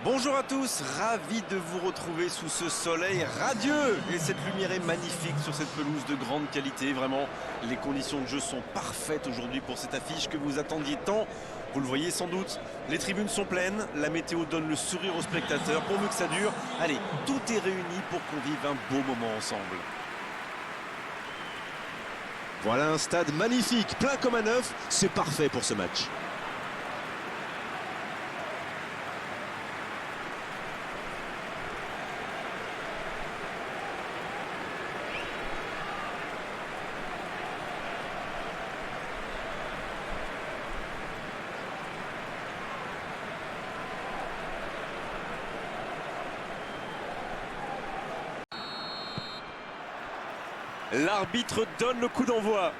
Bonjour à tous, ravi de vous retrouver sous ce soleil radieux. Et cette lumière est magnifique sur cette pelouse de grande qualité. Vraiment, les conditions de jeu sont parfaites aujourd'hui pour cette affiche que vous attendiez tant. Vous le voyez sans doute, les tribunes sont pleines, la météo donne le sourire aux spectateurs. Pourvu que ça dure, allez, tout est réuni pour qu'on vive un beau moment ensemble. Voilà un stade magnifique, plein comme à neuf, c'est parfait pour ce match. L'arbitre donne le coup d'envoi.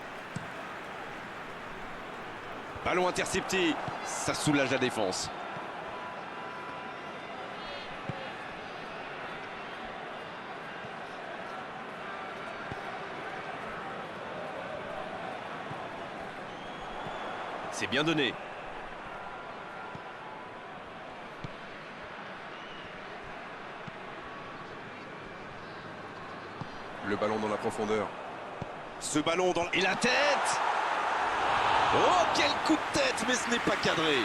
Ballon intercepté, ça soulage la défense. C'est bien donné. Le ballon dans la profondeur. Ce ballon dans... Et la tête! Oh, quel coup de tête, mais ce n'est pas cadré.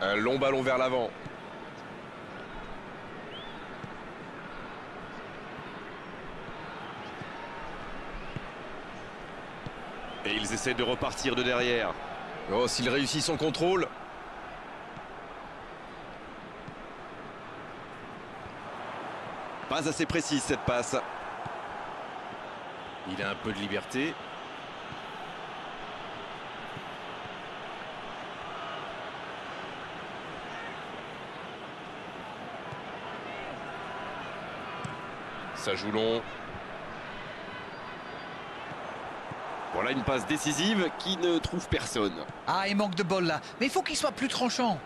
Un long ballon vers l'avant. Et ils essaient de repartir de derrière. Oh, s'il réussit son contrôle. Pas assez précise cette passe. Il a un peu de liberté. Ça joue long. Voilà une passe décisive qui ne trouve personne. Ah, il manque de bol là. Mais il faut qu'il soit plus tranchant.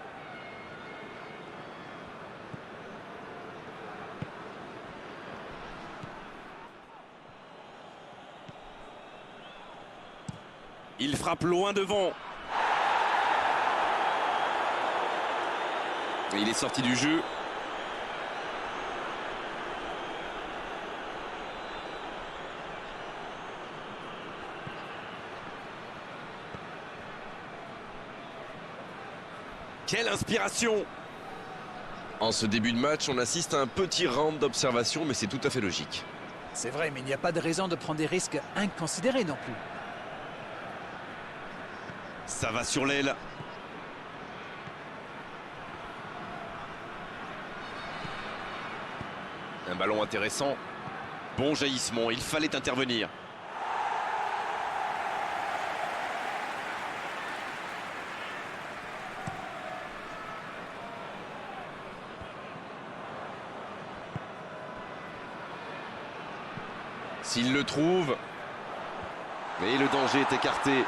Il frappe loin devant. Et il est sorti du jeu. Quelle inspiration! En ce début de match, on assiste à un petit round d'observation, mais c'est tout à fait logique. C'est vrai, mais il n'y a pas de raison de prendre des risques inconsidérés non plus. Ça va sur l'aile. Un ballon intéressant. Bon jaillissement, il fallait intervenir. S'il le trouve. Mais le danger est écarté.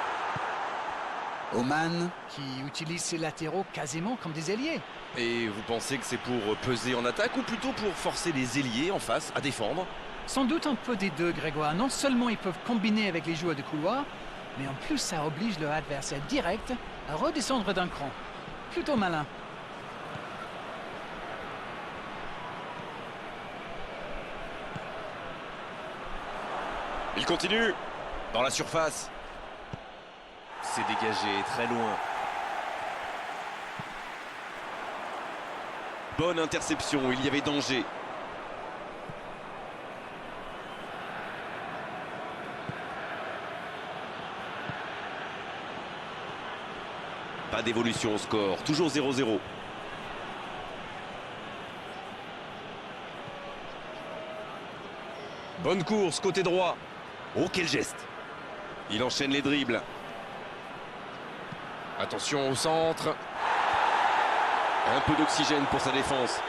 Oman qui utilise ses latéraux quasiment comme des ailiers. Et vous pensez que c'est pour peser en attaque ou plutôt pour forcer les ailiers en face à défendre? Sans doute un peu des deux, Grégoire. Non seulement ils peuvent combiner avec les joueurs de couloir, mais en plus ça oblige leur adversaire direct à redescendre d'un cran. Plutôt malin. Il continue dans la surface. C'est dégagé très loin. Bonne interception, il y avait danger. Pas d'évolution au score, toujours 0-0. Bonne course, côté droit. Oh, quel geste! Il enchaîne les dribbles. Attention au centre. Un peu d'oxygène pour sa défense.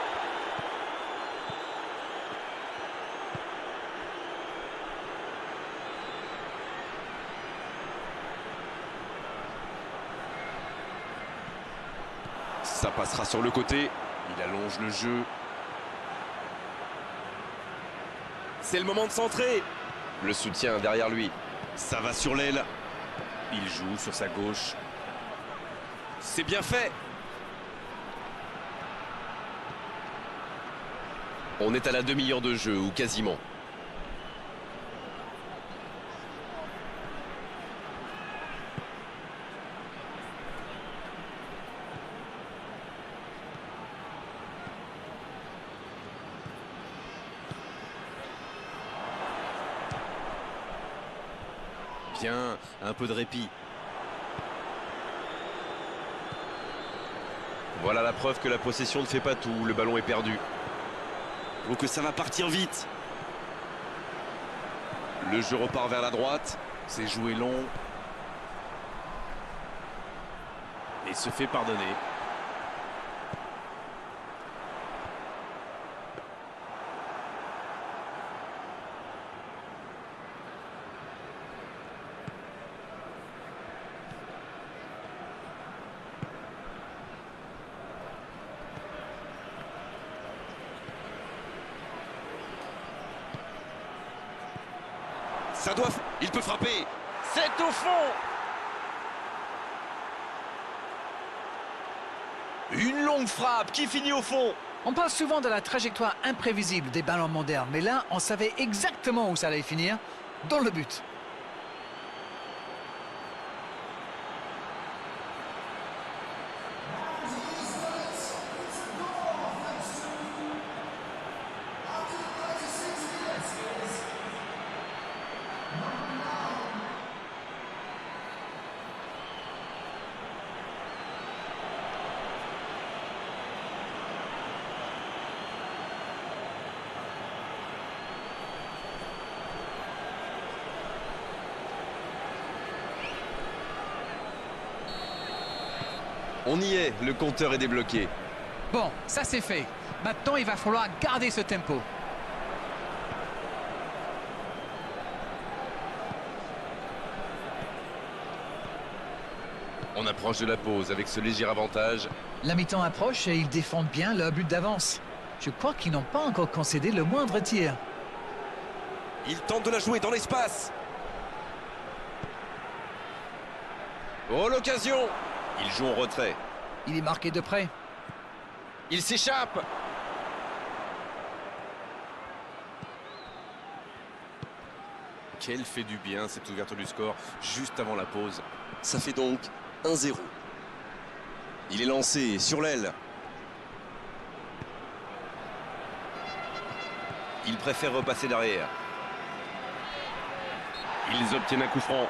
Ça passera sur le côté. Il allonge le jeu. C'est le moment de centrer. Le soutien derrière lui. Ça va sur l'aile. Il joue sur sa gauche. C'est bien fait. On est à la demi-heure de jeu, ou quasiment. Bien, un peu de répit. Voilà la preuve que la possession ne fait pas tout. Le ballon est perdu. Oh, que ça va partir vite. Le jeu repart vers la droite. C'est joué long. Et se fait pardonner. Ça doit... Il peut frapper. C'est au fond. Une longue frappe qui finit au fond. On parle souvent de la trajectoire imprévisible des ballons modernes, mais là, on savait exactement où ça allait finir, dans le but. On y est, le compteur est débloqué. Bon, ça c'est fait. Maintenant, il va falloir garder ce tempo. On approche de la pause avec ce léger avantage. La mi-temps approche et ils défendent bien leur but d'avance. Je crois qu'ils n'ont pas encore concédé le moindre tir. Il tente de la jouer dans l'espace. Oh, l'occasion. Il joue en retrait. Il est marqué de près. Il s'échappe. Quel fait du bien cette ouverture du score juste avant la pause. Ça fait donc 1-0. Il est lancé sur l'aile. Il préfère repasser derrière. Ils obtiennent un coup franc.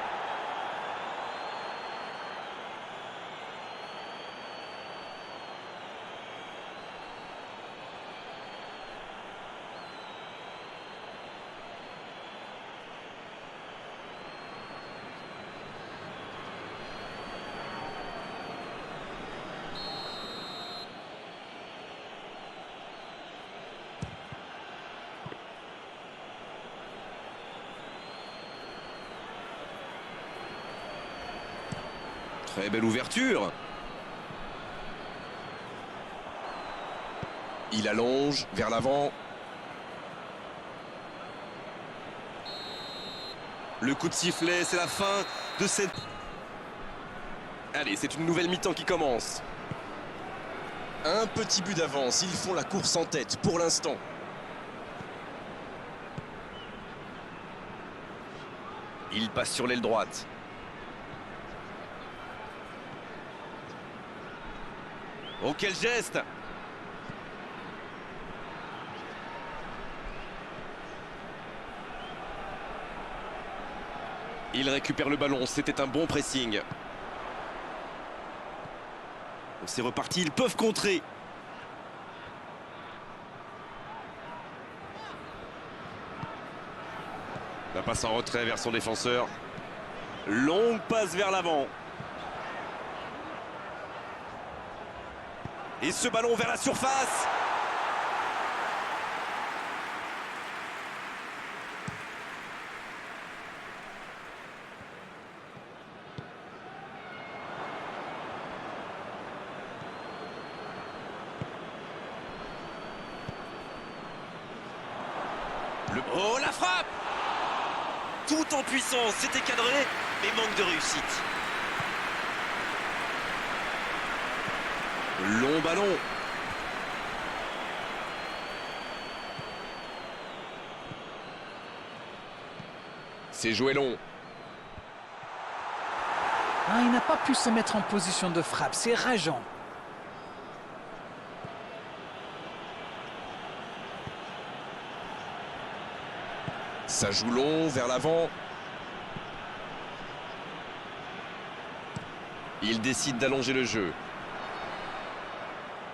Très belle ouverture. Il allonge vers l'avant. Le coup de sifflet, c'est la fin de cette... Allez, c'est une nouvelle mi-temps qui commence. Un petit but d'avance. Ils font la course en tête pour l'instant. Il passe sur l'aile droite. Oh, quel geste! Il récupère le ballon, c'était un bon pressing. Oh, c'est reparti, ils peuvent contrer. La passe en retrait vers son défenseur. Longue passe vers l'avant. Et ce ballon vers la surface. la frappe! Tout en puissance, c'était cadré, mais manque de réussite. Long ballon. C'est joué long. Ah, il n'a pas pu se mettre en position de frappe, c'est rageant. Ça joue long vers l'avant. Il décide d'allonger le jeu.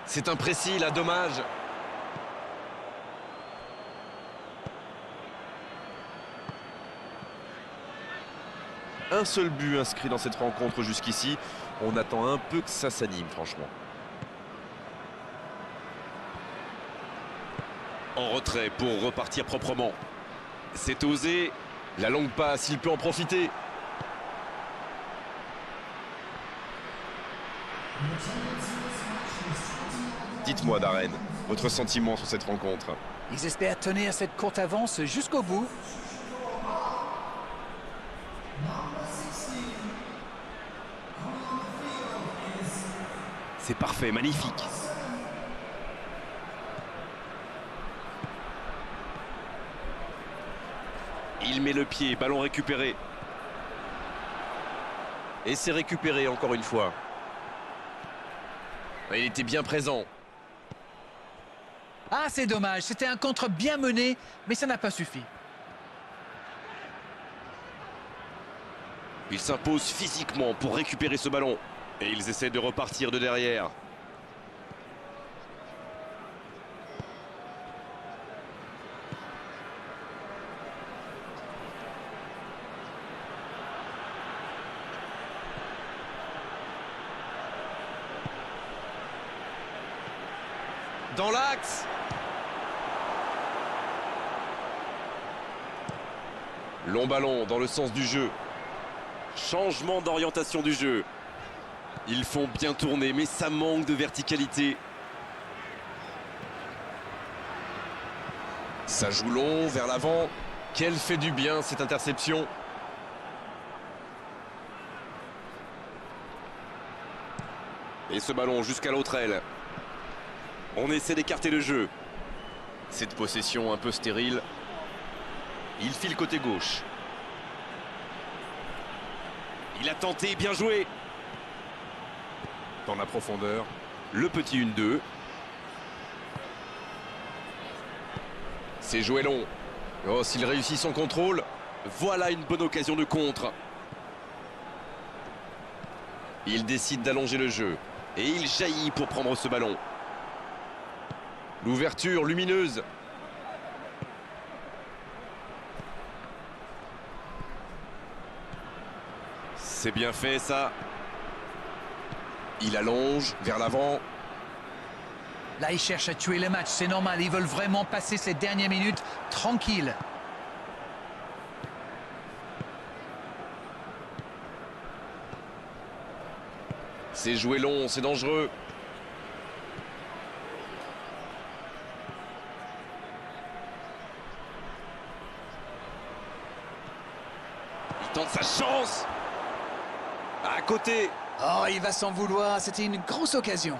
C'est imprécis, là, dommage. Un seul but inscrit dans cette rencontre jusqu'ici. On attend un peu que ça s'anime, franchement. En retrait pour repartir proprement. C'est osé. La longue passe, il peut en profiter. Dites-moi, Darren, votre sentiment sur cette rencontre. Ils espèrent tenir cette courte avance jusqu'au bout. C'est parfait, magnifique. Il met le pied, ballon récupéré. Et c'est récupéré encore une fois. Il était bien présent. Ah, c'est dommage, c'était un contre bien mené, mais ça n'a pas suffi. Il s'impose physiquement pour récupérer ce ballon. Et ils essaient de repartir de derrière. Dans l'axe. Long ballon dans le sens du jeu. Changement d'orientation du jeu. Ils font bien tourner, mais ça manque de verticalité. Ça joue long vers l'avant. Quelle fait du bien cette interception. Et ce ballon jusqu'à l'autre aile. On essaie d'écarter le jeu. Cette possession un peu stérile. Il file côté gauche. Il a tenté, bien joué. Dans la profondeur, le petit 1-2. C'est joué long. Oh, s'il réussit son contrôle, voilà une bonne occasion de contre. Il décide d'allonger le jeu. Et il jaillit pour prendre ce ballon. L'ouverture lumineuse. C'est bien fait ça. Il allonge vers l'avant. Là, ils cherchent à tuer le match, c'est normal. Ils veulent vraiment passer ces dernières minutes tranquilles. C'est joué long, c'est dangereux. Il tente sa chance. À côté. Oh, il va s'en vouloir, c'était une grosse occasion.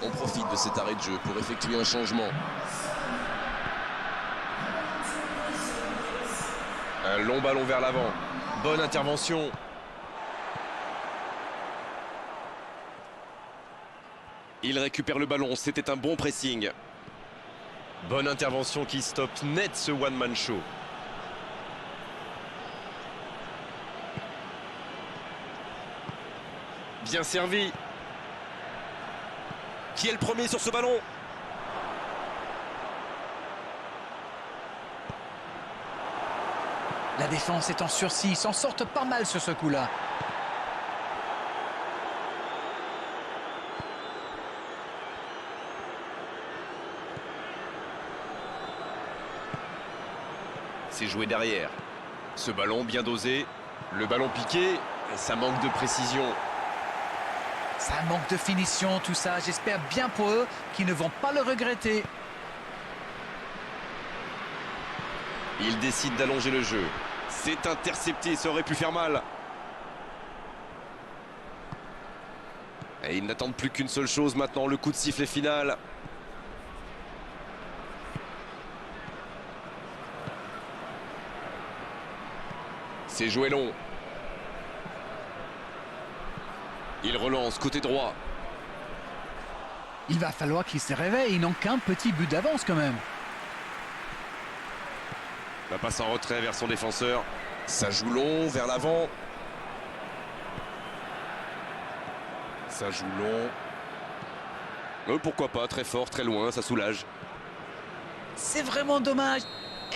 On profite de cet arrêt de jeu pour effectuer un changement. Un long ballon vers l'avant. Bonne intervention. Il récupère le ballon, c'était un bon pressing. Bonne intervention qui stoppe net ce one-man show. Bien servi. Qui est le premier sur ce ballon? La défense est en sursis, ils s'en sortent pas mal sur ce coup-là. C'est joué derrière. Ce ballon bien dosé. Le ballon piqué. Ça manque de précision. Ça manque de finition, tout ça. J'espère bien pour eux qu'ils ne vont pas le regretter. Il décide d'allonger le jeu. C'est intercepté, ça aurait pu faire mal. Et ils n'attendent plus qu'une seule chose maintenant, le coup de sifflet final. C'est joué long. Il relance côté droit. Il va falloir qu'ils se réveillent. Ils n'ont qu'un petit but d'avance quand même. La passe en retrait vers son défenseur. Ça joue long vers l'avant. Ça joue long. Pourquoi pas, très fort, très loin, ça soulage. C'est vraiment dommage.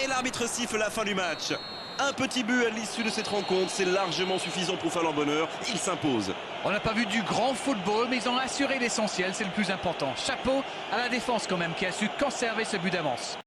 Et l'arbitre siffle la fin du match. Un petit but à l'issue de cette rencontre, c'est largement suffisant pour faire leur bonheur. Il s'impose. On n'a pas vu du grand football, mais ils ont assuré l'essentiel, c'est le plus important. Chapeau à la défense quand même, qui a su conserver ce but d'avance.